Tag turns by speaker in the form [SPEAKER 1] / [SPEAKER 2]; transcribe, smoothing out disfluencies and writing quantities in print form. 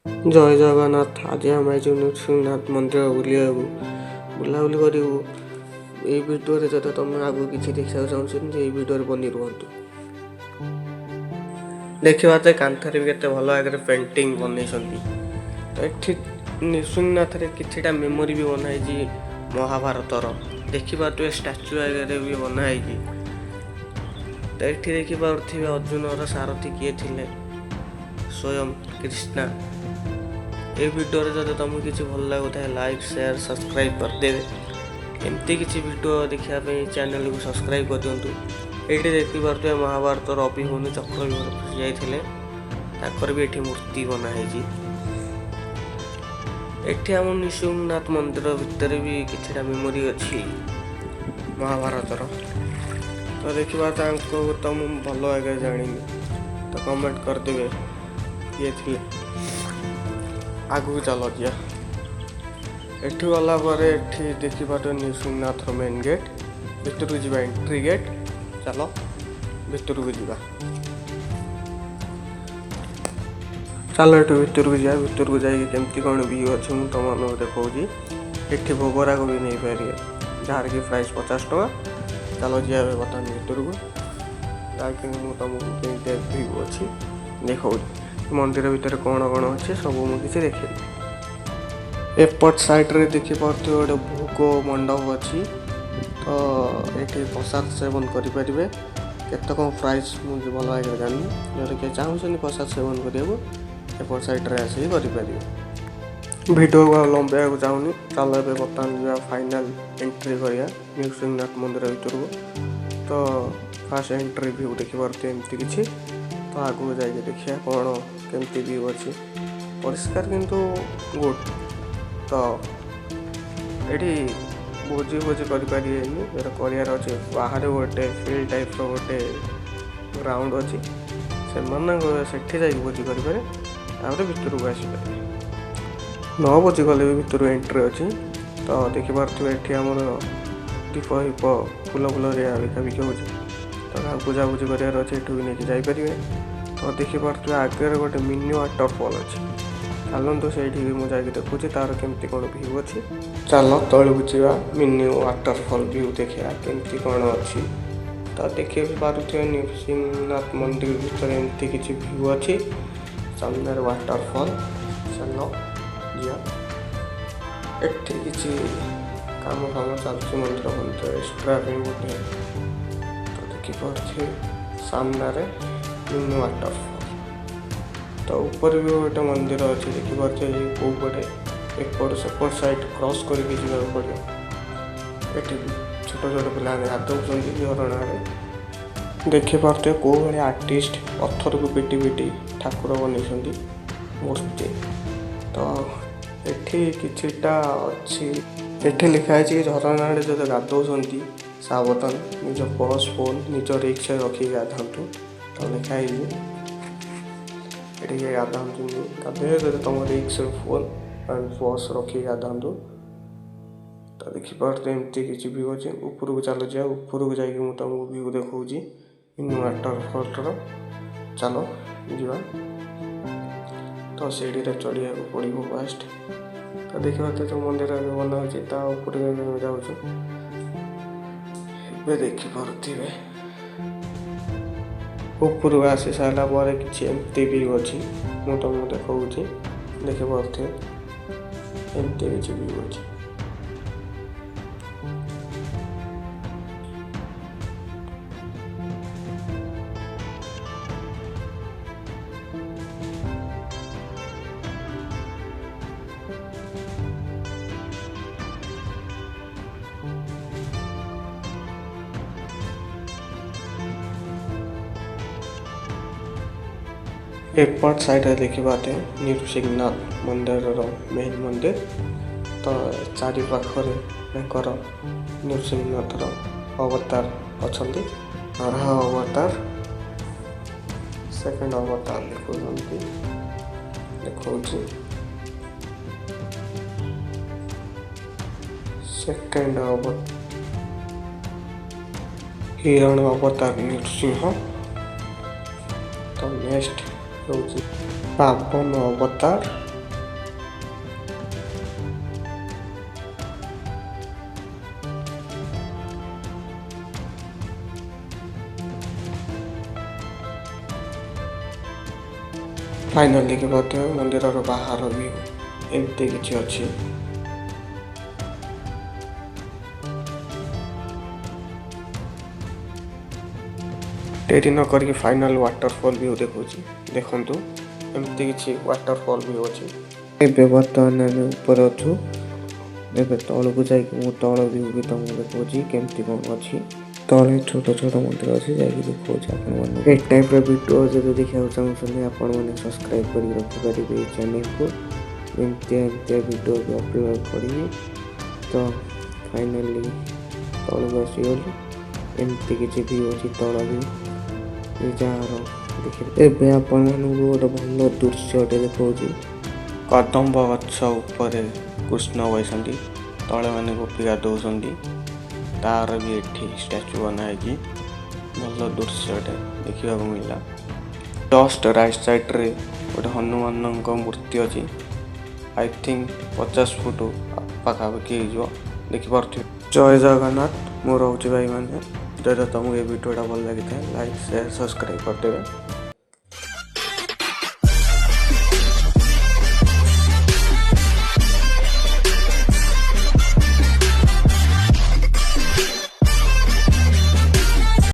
[SPEAKER 1] ଜୟ ଜଗନ୍ନାଥ। ଆଜି ଆମେ ଆଇଛୁ ନୃସିଂହନାଥ ମନ୍ଦିର ବୁଲିବାକୁ ବୁଲାବୁଲି କରିବୁ। ଏଇ ଭିଡ଼ିଓରେ ଯଦି ତୁମେ ଆଗକୁ କିଛି ଦେଖିବାକୁ ଚାହୁଁଛନ୍ତି ଏଇ ଭିଡ଼ିଓରେ ବନି ରୁହନ୍ତୁ। ଦେଖିବା ତ କାନ୍ଥରେ ବି କେତେ ଭଲ ଭାବରେ ପେଣ୍ଟିଂ ବନେଇଛନ୍ତି। ତ ଏଠି ନୃସିଂହନାଥରେ କିଛିଟା ମେମୋରି ବି ବନା ହେଇଛି ମହାଭାରତର। ଦେଖିପାରୁଥିବେ ଷ୍ଟାଚ୍ୟୁ ଆଗରେ ବି ବନା ହେଇଛି। ତ ଏଠି ଦେଖିପାରୁଥିବେ ଅର୍ଜୁନର ସାରଥୀ କିଏ ଥିଲେ, ସ୍ୱୟଂ କୃଷ୍ଣା। এই ভিডিওରେ ଯଦି ତୁମକୁ କିଛି ଭଲ ଲାଗୁଥାଏ ଲାଇକ୍ ସେୟାର ସବସ୍କ୍ରାଇବ୍ କରିଦେବେ। ଏମିତି କିଛି ଭିଡ଼ିଓ ଦେଖିବା ପାଇଁ ଚ୍ୟାନେଲକୁ ସବସ୍କ୍ରାଇବ୍ କରିଦିଅନ୍ତୁ। ଏଇଠି ଦେଖିପାରୁଥିବେ ମହାଭାରତର ଅଭିମନ୍ୟୁ ଚକ୍ରବ୍ୟୁହରେ ଫସି ଯାଇଥିଲେ, ତାଙ୍କର ବି ଏଠି ମୂର୍ତ୍ତି ବନା ହେଇଛି। ଏଠି ଆମ ନୃସିଂହନାଥ ମନ୍ଦିର ଭିତରେ ବି କିଛିଟା ମେମୋରି ଅଛି ମହାଭାରତର। ତ ଦେଖିବା ତାଙ୍କୁ ତ ମୁଁ ଭଲ ଭାବରେ ଜାଣିନି, ତ କମେଣ୍ଟ କରିଦେବେ କିଏ ଥିଲେ। ଆଗକୁ ଚାଲ ଯିବା। ଏଠି ଗଲା ପରେ ଏଠି ଦେଖିପାରୁଥିବେ ନୃସିଂହନାଥର ମେନ୍ ଗେଟ୍। ଭିତରକୁ ଯିବା, ଏଣ୍ଟ୍ରି ଗେଟ୍। ଚାଲ ଭିତରକୁ ଯିବା। ଚାଲ ଏଠୁ ଭିତରକୁ ଯିବା। ଭିତରକୁ ଯାଇକି କେମିତି କ'ଣ ଭିୟୁ ଅଛି ମୁଁ ତୁମମାନଙ୍କୁ ଦେଖାଉଛି। ଏଠି ଭୋଗରାଗ ବି ନେଇପାରିବେ, ଯାହାର କି ପ୍ରାଇସ୍ 50 ଟଙ୍କା। ଚାଲ ଯିବା ବର୍ତ୍ତମାନ ଭିତରକୁ, ଯାହାକି ମୁଁ ତୁମକୁ କେମିତି ଭିୟୁ ଅଛି ଦେଖାଉଛି। ମନ୍ଦିର ଭିତରେ କ'ଣ କ'ଣ ଅଛି ସବୁ ମୁଁ କିଛି ଦେଖେଇବି। ଏପଟ ସାଇଡ଼୍ରେ ଦେଖିପାରୁଥିବେ ଗୋଟେ ଭୋଗ ମଣ୍ଡପ ଅଛି। ତ ଏଠି ପ୍ରସାଦ ସେବନ କରିପାରିବେ। କେତେ କ'ଣ ପ୍ରାଇସ୍ ମୁଁ ଭଲ ଭାବରେ ଜାଣିନି। ଯଦି କିଏ ଚାହୁଁଛନ୍ତି ପ୍ରସାଦ ସେବନ କରିବାକୁ ଏପଟ ସାଇଡ଼୍ରେ ଆସିକି କରିପାରିବେ। ଭିଡ଼ିଓକୁ ଆଉ ଲମ୍ବେଇବାକୁ ଚାହୁଁନି। ଚାଲ ଏବେ ବର୍ତ୍ତମାନ ଯିବା ଫାଇନାଲ୍ ଏଣ୍ଟ୍ରି କରିବା ନୃସିଂହନାଥ ମନ୍ଦିର ଭିତରକୁ। ତ ଫାର୍ଷ୍ଟ ଏଣ୍ଟ୍ରି ଭିୟୁ ଦେଖିପାରୁଥିବେ ଏମିତି କିଛି। ତ ଆଗକୁ ଯାଇକି ଦେଖିବା କ'ଣ କେମିତି ଭିୟୁ ଅଛି। ପରିଷ୍କାର କିନ୍ତୁ ଗୁଡ୍। ତ ଏଠି ଭୋଜି କରିପାରିବେନି, ଏଟା କରିବାର ଅଛି ବାହାରେ ଗୋଟେ ଫିଲ୍ଡ ଟାଇପ୍ର ଗୋଟେ ଗ୍ରାଉଣ୍ଡ ଅଛି, ସେମାନଙ୍କ ସେଠି ଯାଇକି ଭୋଜି କରିପାରିବେ। ତାପରେ ଭିତରକୁ ଆସିପାରିବେ। ନ ଭୋଜି କଲେ ବି ଭିତରୁ ଏଣ୍ଟ୍ରି ଅଛି। ତ ଦେଖିପାରୁଥିବେ ଏଠି ଆମର ଦୀପ ଫୁଲ ବିକାବିକି ହେଉଛି। ତ କାହାକୁ ପୂଜାପୂଜି କରିବାର ଅଛି ଏଠୁ ବି ନେଇକି ଯାଇପାରିବେ। ତ ଦେଖିପାରୁଥିବେ ଆଗରେ ଗୋଟେ ମିନି ୱାଟରଫଲ୍ ଅଛି। ଚାଲନ୍ତୁ ସେଇଠିକି ମୁଁ ଯାଇକି ଦେଖୁଛି ତାର କେମିତି କ'ଣ ଭିୟୁ ଅଛି। ଚାଲ ତଳକୁ ଯିବା, ମିନି ୱାଟରଫଲ୍ ଭିୟୁ ଦେଖିବା କେମିତି କ'ଣ ଅଛି। ତ ଦେଖିପାରୁଥିବେ ନୃସିଂହନାଥ ମନ୍ଦିର ଭିତରେ ଏମିତି କିଛି ଭିୟୁ ଅଛି। ସାମ୍ନାରେ ୱାଟରଫଲ୍। ଚାଲ ଯିବା। ଏଠି କିଛି କାମ ଚାଲିଛି ମନ୍ଦିର ଏକ୍ସଟ୍ରା ପାଇଁ ଗୋଟେ। ତ ଦେଖିପାରୁଥିବେ ସାମ୍ନାରେ ମିନି ୱାଟରଫଲ୍। ତ ଉପରେ ବି ଗୋଟେ ମନ୍ଦିର ଅଛି। ଦେଖିପାରୁଥିବେ କେଉଁ ପଟେ ଏପଟ ସେପଟ ସାଇଡ଼୍ କ୍ରସ୍ କରିକି ଯିବାକୁ ପଡ଼ିବ। ଏଠି ଛୋଟ ଛୋଟ ପିଲାମାନେ ଗାଧଉଛନ୍ତି ଝରଣାରେ। ଦେଖିପାରୁଥିବେ କେଉଁ ଭଳିଆ ଆର୍ଟିଷ୍ଟ ପଥରକୁ ପିଟି ଠାକୁର ବନେଇଛନ୍ତି ମୂର୍ତ୍ତି। ତ ଏଠି କିଛିଟା ଅଛି। ଏଠି ଲେଖା ହେଇଛି ଝରଣାରେ ଯଦି ଗାଧଉଛନ୍ତି ସାବଧାନ, ନିଜ ପର୍ସ ଫୋନ୍ ନିଜ ରିକ୍ସରେ ରଖିକି ଗାଧାନ୍ତୁ। ତ ଲେଖା ହେଇଛି ଏଠି ଗାଧାନ୍ତୁନି, ଗାଧୋଇବେ ଯଦି ତୁମ ରିକ୍ସରେ ଫୋନ୍ ଆଣ୍ଡ ପର୍ସ ରଖିକି ଗାଧାନ୍ତୁ। ତ ଦେଖିପାରୁଥିବେ ଏମିତି କିଛି ଭିୟୁ ଅଛି। ଉପରକୁ ଚାଲ ଯିବା। ଉପରକୁ ଯାଇକି ମୁଁ ତୁମକୁ ଭିୟୁ ଦେଖାଉଛି ମିନି ୱାଟରଫଲ୍ର। ଚାଲ ଯିବା। ତ ସିଡ଼ିରେ ଚଢ଼ିବାକୁ ପଡ଼ିବ ଫାଷ୍ଟ। ତ ଦେଖିପାରୁଥିବେ ଯେଉଁ ମନ୍ଦିର ଏବେ ବନା ହେଉଛି ତା ଉପରେ ଆମେ ଯାଉଛୁ। ଏବେ ଦେଖିପାରୁଥିବେ ଉପରକୁ ଆସି ସାରିଲା ପରେ କିଛି ଏମିତି ଭିୟୁ ଅଛି, ମୁଁ ତୁମକୁ ଦେଖାଉଛି। ଦେଖିପାରୁଥିବେ ଏମିତି କିଛି ଭିୟୁ ଅଛି। ଏପଟ ସାଇଡ଼୍ରେ ଦେଖିପାରୁଥିବେ ନୃସିଂହନାଥ ମନ୍ଦିରର ମେନ୍ ମନ୍ଦିର। ତ ଚାରି ପାଖରେ ତାଙ୍କର ନୃସିଂହନାଥର ଅବତାର ଅଛନ୍ତି। ବରାହ ଅବତାର, ସେକେଣ୍ଡ ଅବତାର ଦେଖାଉଛି। ସେକେଣ୍ଡ ହିରଣ ଅବତାର ନୃସିଂହ। ତ ନେକ୍ସଟ ହେଉଛି ପାବନ ଅବତାର। फाइनाल देखिए मंदिर बाहर भी एमती किसी अच्छी डेरी न करके फाइनाल वाटरफॉल भी देखो देखु एमती किसी वाटरफॉल भी अच्छे बर्तमान आम ऊपर अच्छु एवं तौल को जाकि तौल व्यू भी तुमको देखा केमती कौन अच्छी तले छोट छोट मंदिर अच्छे जाकि देखा एक टाइप वीडियो जो देखा चाहते आपण मैंने सब्सक्राइब कर रखिपारे चैनल को एमती वीडियो भी अपलोड करी तो फाइनाली तौल को आसीगली एमती किसी व्यू अच्छी तौल भी जार देखिए एवं आपण गोटे भल दृश्य देखा कदम्ब गछ उपर कृष्ण बसती तले मैंने गोपी गाधौं तार भी ये स्टैचू बनाई भल दृश्य देखा मिलला जस्ट राइट साइड रे गोटे हनुमान मूर्ति अच्छी आई थिंक 50 फुट पाखापाखि देखिपे जय जगन्नाथ मोर हूँ भाई मैंने जब तुमको ये वीडियोटा भल लगी था लाइक शेयर सब्सक्राइब करदे।